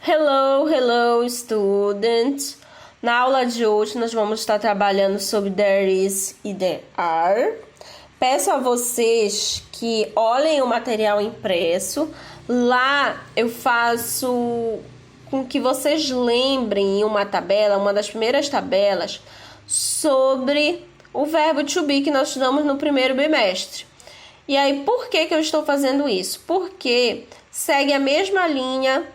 Hello, hello, students! Na aula de hoje, nós vamos estar trabalhando sobre there is e there are. Peço a vocês que olhem o material impresso. Lá eu faço com que vocês lembrem em uma tabela, uma das primeiras tabelas, sobre o verbo to be que nós estudamos no primeiro bimestre. E aí, por que eu estou fazendo isso? Porque segue a mesma linha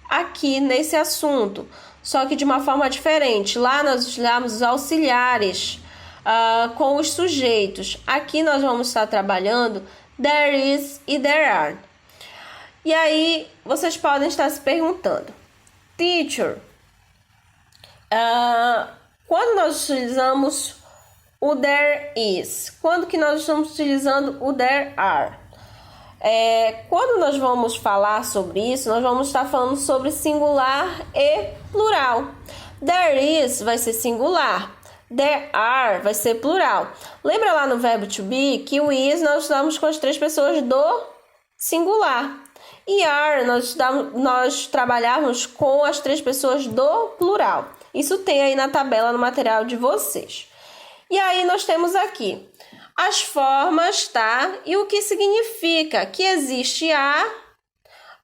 aqui nesse assunto, só que de uma forma diferente. Lá nós usamos os auxiliares com os sujeitos. Aqui nós vamos estar trabalhando there is e there are. E aí vocês podem estar se perguntando, teacher, quando nós utilizamos o there is, quando que nós estamos utilizando o there are? Quando nós vamos falar sobre isso, nós vamos estar falando sobre singular e plural. There is vai ser singular, there are vai ser plural. Lembra lá no verbo to be que o is nós estamos com as três pessoas do singular. E are nós trabalhamos com as três pessoas do plural. Isso tem aí na tabela no material de vocês. E aí nós temos aqui as formas, tá? E o que significa que existe a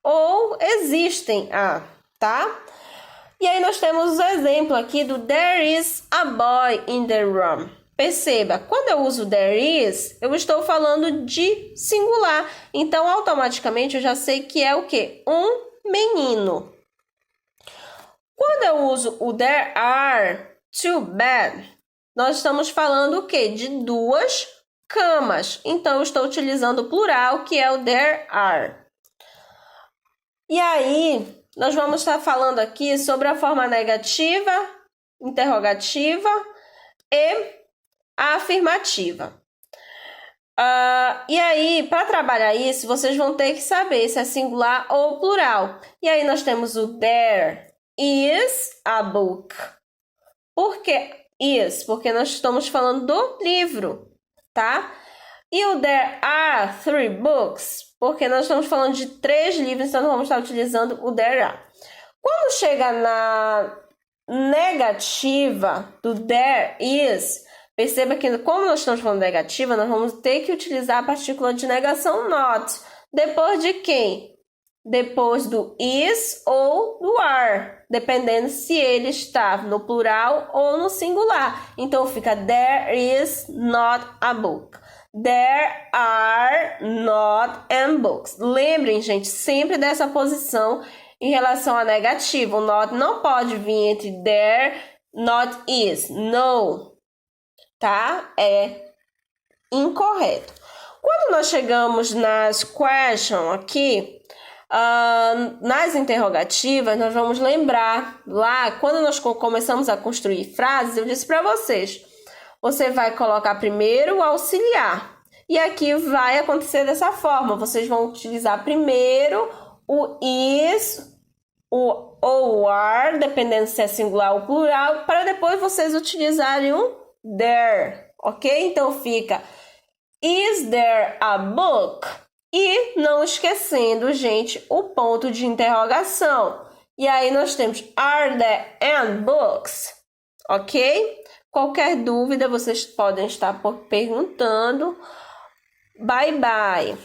ou existem a, tá? E aí nós temos o exemplo aqui do there is a boy in the room. Perceba, quando eu uso there is, eu estou falando de singular. Então, automaticamente, eu já sei que é o quê? Um menino. Quando eu uso o there are two beds, nós estamos falando o quê? De duas camas. Então, eu estou utilizando o plural, que é o there are. E aí, nós vamos estar falando aqui sobre a forma negativa, interrogativa e a afirmativa. E aí, para trabalhar isso, vocês vão ter que saber se é singular ou plural. E aí, nós temos o there is a book. Por que is? Porque nós estamos falando do livro, tá? E o there are three books, porque nós estamos falando de três livros, então nós vamos estar utilizando o there are. Quando chega na negativa do there is, perceba que como nós estamos falando negativa, nós vamos ter que utilizar a partícula de negação not. Depois de quem? Depois do is ou do are, dependendo se ele está no plural ou no singular. Então, fica there is not a book. There are not any books. Lembrem, gente, sempre dessa posição em relação à negativa. O not não pode vir entre there, not is. No, tá? É incorreto. Quando nós chegamos nas questions aqui, nas interrogativas, nós vamos lembrar lá, quando nós começamos a construir frases, eu disse para vocês, você vai colocar primeiro o auxiliar. E aqui vai acontecer dessa forma, vocês vão utilizar primeiro o is, o ou are, dependendo se é singular ou plural, para depois vocês utilizarem o there, ok? Então fica, is there a book? E não esquecendo, gente, o ponto de interrogação. E aí nós temos are there any books? Ok? Qualquer dúvida vocês podem estar perguntando. Bye, bye!